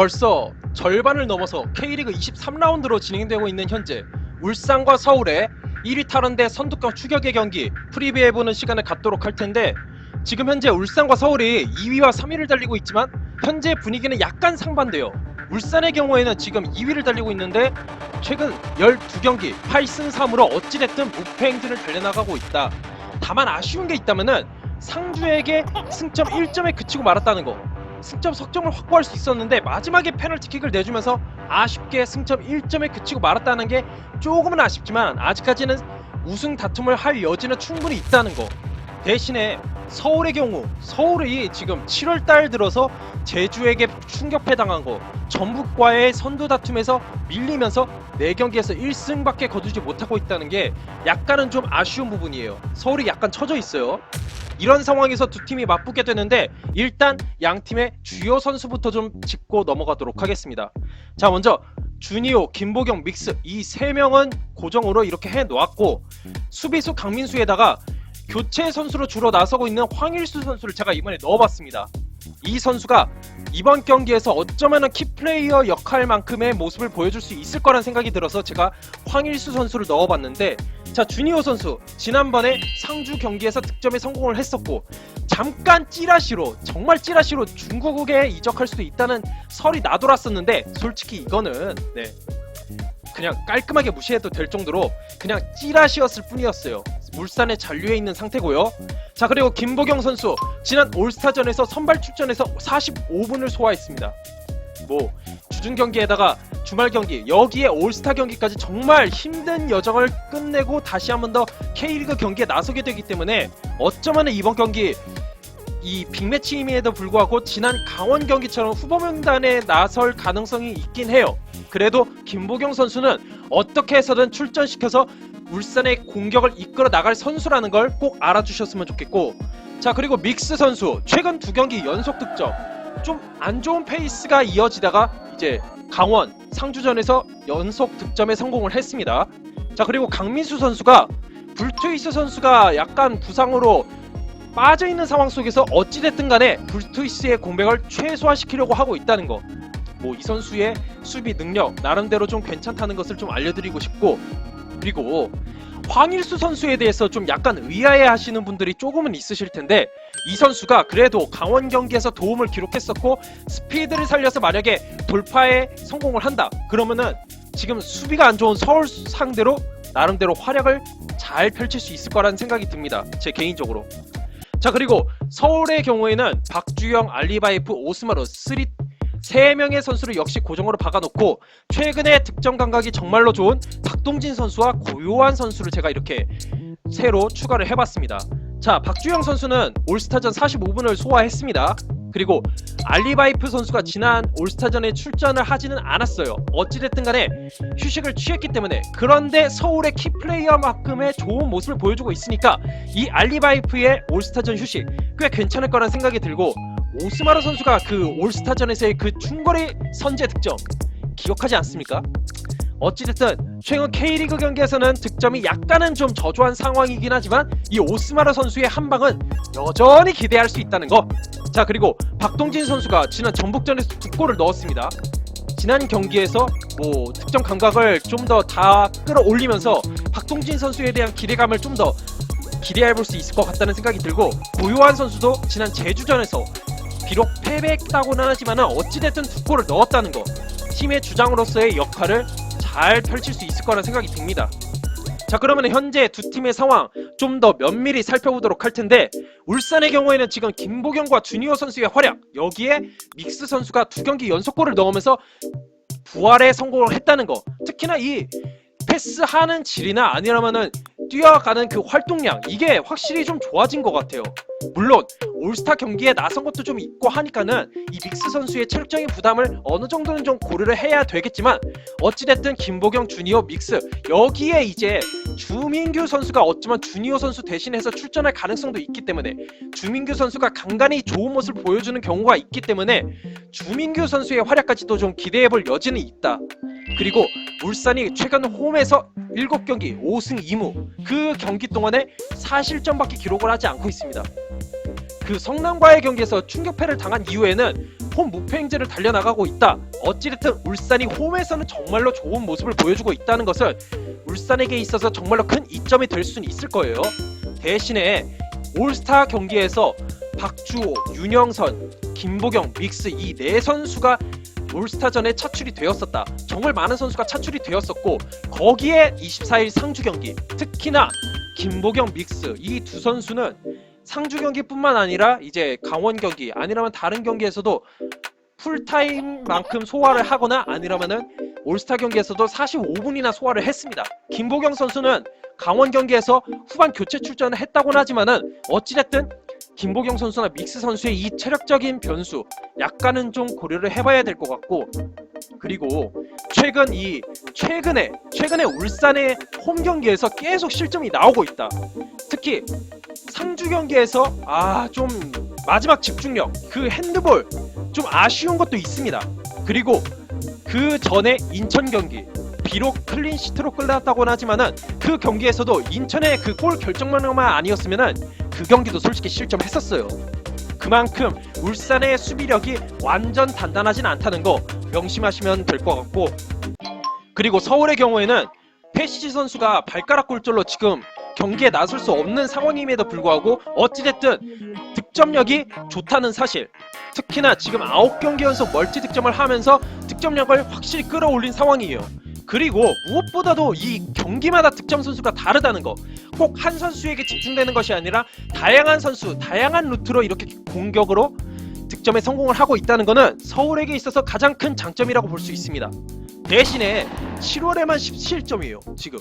벌써 절반을 넘어서 K리그 23라운드로 진행되고 있는 현재 울산과 서울의 1위 탈환대 선두권 추격의 경기 프리뷰해보는 시간을 갖도록 할 텐데, 지금 현재 울산과 서울이 2위와 3위를 달리고 있지만 현재 분위기는 약간 상반돼요. 울산의 경우에는 지금 2위를 달리고 있는데 최근 12경기 8승 3무로 어찌됐든 무패 행진을 달려나가고 있다. 다만 아쉬운 게 있다면은 상주에게 승점 1점에 그치고 말았다는 거. 승점 석점을 확보할 수 있었는데 마지막에 페널티킥을 내주면서 아쉽게 승점 1점에 그치고 말았다는 게 조금은 아쉽지만 아직까지는 우승 다툼을 할 여지는 충분히 있다는 거. 대신에 서울의 경우, 서울이 지금 7월달 들어서 제주에게 충격패 당한 거, 전북과의 선두 다툼에서 밀리면서 4경기에서 1승밖에 거두지 못하고 있다는 게 약간은 좀 아쉬운 부분이에요. 서울이 약간 처져 있어요. 이런 상황에서 두 팀이 맞붙게 되는데 일단 양 팀의 주요 선수부터 좀 짚고 넘어가도록 하겠습니다. 자, 먼저 주니오, 김보경, 믹스 이 3명은 고정으로 이렇게 해놓았고, 수비수 강민수에다가 교체 선수로 주로 나서고 있는 황일수 선수를 제가 이번에 넣어봤습니다. 이 선수가 이번 경기에서 어쩌면 키플레이어 역할만큼의 모습을 보여줄 수 있을 거란 생각이 들어서 제가 황일수 선수를 넣어봤는데, 자, 주니오 선수 지난번에 상주 경기에서 득점에 성공을 했었고 잠깐 찌라시로, 정말 찌라시로 중국에 이적할 수도 있다는 설이 나돌았었는데 솔직히 이거는 그냥 깔끔하게 무시해도 될 정도로 그냥 찌라시였을 뿐이었어요. 울산에 잔류해 있는 상태고요. 자, 그리고 김보경 선수 지난 올스타전에서 선발 출전해서 45분을 소화했습니다. 뭐 주중 경기에다가 주말 경기, 여기에 올스타 경기까지 정말 힘든 여정을 끝내고 다시 한 번 더 K리그 경기에 나서게 되기 때문에 어쩌면 이번 경기 이 빅매치임에도 불구하고 지난 강원 경기처럼 후보 명단에 나설 가능성이 있긴 해요. 그래도 김보경 선수는 어떻게 해서든 출전시켜서 울산의 공격을 이끌어 나갈 선수라는 걸 꼭 알아주셨으면 좋겠고, 자, 그리고 믹스 선수 최근 2경기 연속 득점, 좀 안 좋은 페이스가 이어지다가 이제 강원, 상주전에서 연속 득점에 성공을 했습니다. 자, 그리고 강민수 선수가 불투이스 선수가 약간 부상으로 빠져있는 상황 속에서 어찌됐든 간에 불투이스의 공백을 최소화시키려고 하고 있다는 거, 뭐 이 선수의 수비 능력 나름대로 좀 괜찮다는 것을 좀 알려드리고 싶고, 그리고 황일수 선수에 대해서 좀 약간 의아해 하시는 분들이 조금은 있으실 텐데, 이 선수가 그래도 강원 경기에서 도움을 기록했었고 스피드를 살려서 만약에 돌파에 성공을 한다 그러면은 지금 수비가 안 좋은 서울 상대로 나름대로 활약을 잘 펼칠 수 있을 거라는 생각이 듭니다, 제 개인적으로. 자, 그리고 서울의 경우에는 박주영, 알리바이프, 오스마르 3명의 선수를 역시 고정으로 박아놓고 최근에 득점 감각이 정말로 좋은 박동진 선수와 고요한 선수를 제가 이렇게 새로 추가를 해봤습니다. 자, 박주영 선수는 올스타전 45분을 소화했습니다. 그리고 알리바이프 선수가 지난 올스타전에 출전을 하지는 않았어요. 어찌됐든 간에 휴식을 취했기 때문에. 그런데 서울의 키플레이어만큼의 좋은 모습을 보여주고 있으니까 이 알리바이프의 올스타전 휴식 꽤 괜찮을 거란 생각이 들고, 오스마르 선수가 그 올스타전에서의 그 충거리 선제 득점 기억하지 않습니까? 어찌됐든 최근 K리그 경기에서는 득점이 약간은 좀 저조한 상황이긴 하지만 이 오스마르 선수의 한방은 여전히 기대할 수 있다는 거. 자, 그리고 박동진 선수가 지난 전북전에서 2골을 넣었습니다. 지난 경기에서 뭐 득점 감각을 좀 더 다 끌어올리면서 박동진 선수에 대한 기대감을 좀 더 기대해볼 수 있을 것 같다는 생각이 들고, 고요한 선수도 지난 제주전에서 비록 패배했다고는 하지만 어찌됐든 2골을 넣었다는 거, 팀의 주장으로서의 역할을 잘 펼칠 수 있을 거라는 생각이 듭니다. 자, 그러면 현재 두 팀의 상황 좀 더 면밀히 살펴보도록 할 텐데, 울산의 경우에는 지금 김보경과 주니어 선수의 활약, 여기에 믹스 선수가 2경기 연속골을 넣으면서 부활에 성공을 했다는 거, 특히나 이 패스하는 질이나 아니라면은 뛰어가는 그 활동량, 이게 확실히 좀 좋아진 것 같아요. 물론 올스타 경기에 나선 것도 좀 있고 하니까는 이 믹스 선수의 체력적인 부담을 어느 정도는 좀 고려를 해야 되겠지만, 어찌됐든 김보경, 주니어, 믹스 여기에 이제 주민규 선수가 어쩌면 주니어 선수 대신해서 출전할 가능성도 있기 때문에, 주민규 선수가 간간히 좋은 모습을 보여주는 경우가 있기 때문에 주민규 선수의 활약까지도 좀 기대해볼 여지는 있다. 그리고 울산이 최근 홈에서 7경기 5승 2무, 그 경기 동안에 4실점밖에 기록을 하지 않고 있습니다. 그 성남과의 경기에서 충격패를 당한 이후에는 홈 무패 행진을 달려나가고 있다. 어찌됐든 울산이 홈에서는 정말로 좋은 모습을 보여주고 있다는 것을 울산에게 있어서 정말로 큰 이점이 될 수는 있을 거예요. 대신에 올스타 경기에서 박주호, 윤영선, 김보경, 믹스 이 네 선수가 올스타전에 차출이 되었었다. 정말 많은 선수가 차출이 되었었고 거기에 24일 상주 경기, 특히나 김보경, 믹스 이 두 선수는 상주 경기뿐만 아니라 이제 강원 경기 아니라면 다른 경기에서도 풀타임만큼 소화를 하거나 아니라면은 올스타 경기에서도 45분이나 소화를 했습니다. 김보경 선수는 강원 경기에서 후반 교체 출전을 했다고는 하지만은 어찌됐든 김보경 선수나 믹스 선수의 이 체력적인 변수 약간은 좀 고려를 해봐야 될 것 같고, 그리고 최근에 울산의 홈 경기에서 계속 실점이 나오고 있다. 특히 상주 경기에서 좀 마지막 집중력 그 핸드볼 좀 아쉬운 것도 있습니다. 그리고 그 전에 인천 경기 비록 클린시트로 끝났다고는 하지만은 그 경기에서도 인천의 그 골 결정만만 아니었으면은 그 경기도 솔직히 실점했었어요. 그만큼 울산의 수비력이 완전 단단하진 않다는 거 명심하시면 될 것 같고, 그리고 서울의 경우에는 페시지 선수가 발가락 골절로 지금 경기에 나설 수 없는 상황임에도 불구하고 어찌됐든 득점력이 좋다는 사실, 특히나 지금 9경기 연속 멀티 득점을 하면서 득점력을 확실히 끌어올린 상황이에요. 그리고 무엇보다도 이 경기마다 득점 선수가 다르다는 거, 꼭 한 선수에게 집중되는 것이 아니라 다양한 선수, 다양한 루트로 이렇게 공격으로 득점에 성공을 하고 있다는 것은 서울에게 있어서 가장 큰 장점이라고 볼 수 있습니다. 대신에 7월에만 17점이에요. 지금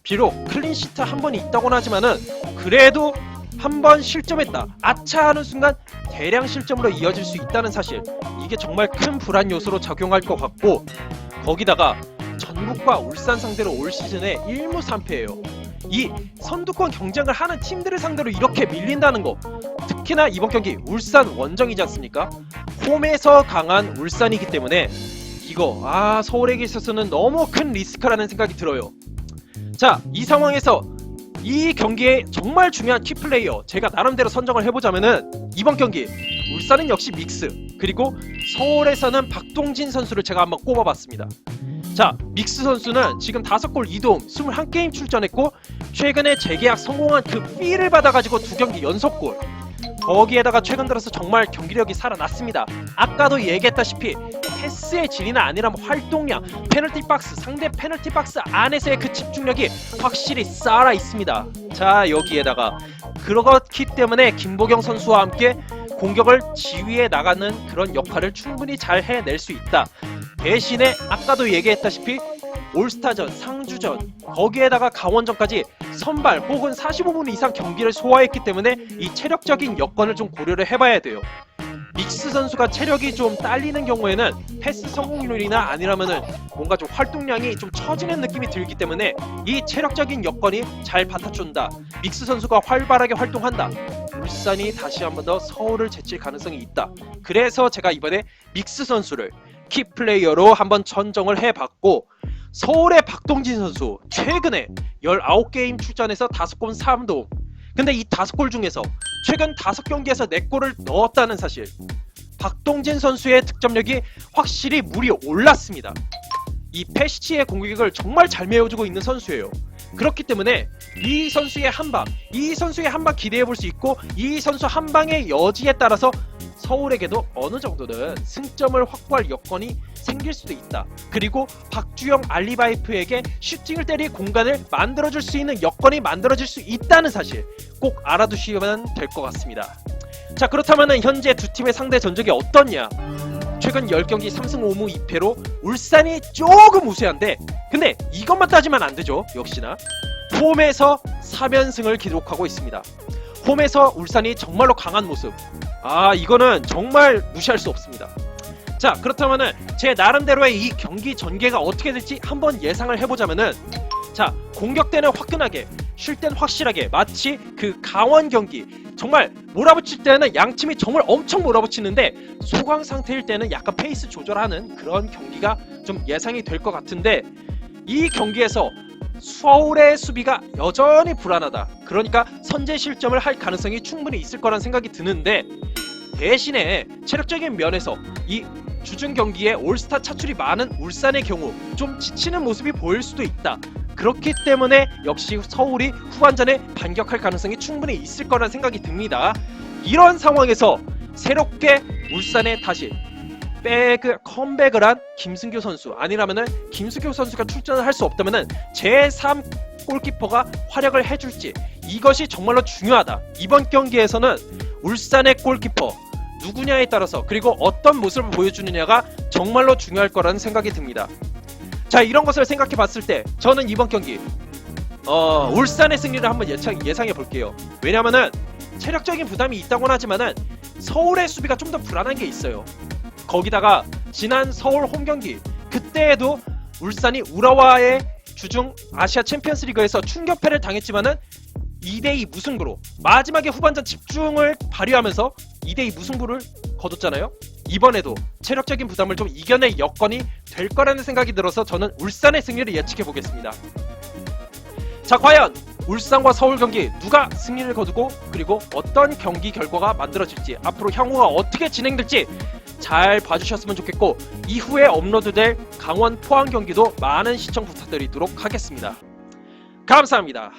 비록 클린시트 한 번이 있다고는 하지만은 그래도 한 번 실점했다, 아차 하는 순간 대량 실점으로 이어질 수 있다는 사실, 이게 정말 큰 불안 요소로 작용할 것 같고, 거기다가 전북과 울산 상대로 올 시즌에 1무 3패예요. 이 선두권 경쟁을 하는 팀들을 상대로 이렇게 밀린다는 거, 특히나 이번 경기 울산 원정이지 않습니까? 홈에서 강한 울산이기 때문에 이거 서울에게 있어서는 너무 큰 리스크라는 생각이 들어요. 자, 이 상황에서 이 경기에 정말 중요한 키플레이어 제가 나름대로 선정을 해보자면은 이번 경기 울산은 역시 믹스, 그리고 서울에서는 박동진 선수를 제가 한번 꼽아봤습니다. 자, 믹스 선수는 지금 5골 2도움 21게임 출전했고 최근에 재계약 성공한 그 필을 받아가지고 2경기 연속골, 거기에다가 최근 들어서 정말 경기력이 살아났습니다. 아까도 얘기했다시피 패스의 질이나 아니라면 활동량, 페널티 박스, 상대 페널티 박스 안에서의 그 집중력이 확실히 살아 있습니다. 자, 여기에다가 그렇기 때문에 김보경 선수와 함께 공격을 지휘해 나가는 그런 역할을 충분히 잘 해낼 수 있다. 대신에 아까도 얘기했다시피 올스타전, 상주전, 거기에다가 강원전까지 선발 혹은 45분 이상 경기를 소화했기 때문에 이 체력적인 여건을 좀 고려를 해봐야 돼요. 믹스 선수가 체력이 좀 딸리는 경우에는 패스 성공률이나 아니라면은 뭔가 좀 활동량이 좀 처지는 느낌이 들기 때문에 이 체력적인 여건이 잘 받쳐준다, 믹스 선수가 활발하게 활동한다, 울산이 다시 한 번 더 서울을 제칠 가능성이 있다. 그래서 제가 이번에 믹스 선수를 키플레이어로 한번 선정을 해봤고, 서울의 박동진 선수 최근에 19게임 출전해서 5골 3도움, 근데 이 5골 중에서 최근 5경기에서 4골을 넣었다는 사실, 박동진 선수의 득점력이 확실히 물이 올랐습니다. 이 페시치의 공격을 정말 잘 메워주고 있는 선수예요. 그렇기 때문에 이 선수의 한방 기대해볼 수 있고, 이 선수 한방의 여지에 따라서 서울에게도 어느 정도는 승점을 확보할 여건이 생길 수도 있다. 그리고 박주영 알리바이프에게 슈팅을 때릴 공간을 만들어줄 수 있는 여건이 만들어질 수 있다는 사실 꼭 알아두시면 될 것 같습니다. 자, 그렇다면 현재 두 팀의 상대 전적이 어떻냐? 최근 10경기 3승 5무 2패로 울산이 조금 우세한데, 근데 이것만 따지면 안 되죠. 역시나 홈에서 3연승을 기록하고 있습니다. 홈에서 울산이 정말로 강한 모습, 이거는 정말 무시할 수 없습니다. 자, 그렇다면은 제 나름대로의 이 경기 전개가 어떻게 될지 한번 예상을 해보자면은, 자, 공격 때는 화끈하게, 쉴 때는 확실하게, 마치 그 강원 경기 정말 몰아붙일 때는 양팀이 정말 엄청 몰아붙이는데 소강 상태일 때는 약간 페이스 조절하는 그런 경기가 좀 예상이 될 것 같은데, 이 경기에서 서울의 수비가 여전히 불안하다. 그러니까 선제 실점을 할 가능성이 충분히 있을 거란 생각이 드는데, 대신에 체력적인 면에서 이 주중 경기에 올스타 차출이 많은 울산의 경우 좀 지치는 모습이 보일 수도 있다. 그렇기 때문에 역시 서울이 후반전에 반격할 가능성이 충분히 있을 거란 생각이 듭니다. 이런 상황에서 새롭게 울산에 다시 컴백을 한 김승규 선수, 아니라면은 김승규 선수가 출전을 할 수 없다면은 제3 골키퍼가 활약을 해줄지, 이것이 정말로 중요하다. 이번 경기에서는 울산의 골키퍼 누구냐에 따라서, 그리고 어떤 모습을 보여주느냐가 정말로 중요할 거라는 생각이 듭니다. 자, 이런 것을 생각해 봤을 때 저는 이번 경기 울산의 승리를 한번 예상해 볼게요. 왜냐면은 체력적인 부담이 있다고는 하지만은 서울의 수비가 좀 더 불안한 게 있어요. 거기다가 지난 서울 홈경기 그때에도 울산이 우라와의 주중 아시아 챔피언스 리그에서 충격패를 당했지만은 2대2 무승부로 마지막에 후반전 집중을 발휘하면서 2대2 무승부를 거뒀잖아요. 이번에도 체력적인 부담을 좀 이겨낼 여건이 될 거라는 생각이 들어서 저는 울산의 승리를 예측해 보겠습니다. 자, 과연 울산과 서울 경기 누가 승리를 거두고 그리고 어떤 경기 결과가 만들어질지, 앞으로 향후가 어떻게 진행될지 잘 봐주셨으면 좋겠고, 이후에 업로드될 강원 포항 경기도 많은 시청 부탁드리도록 하겠습니다. 감사합니다.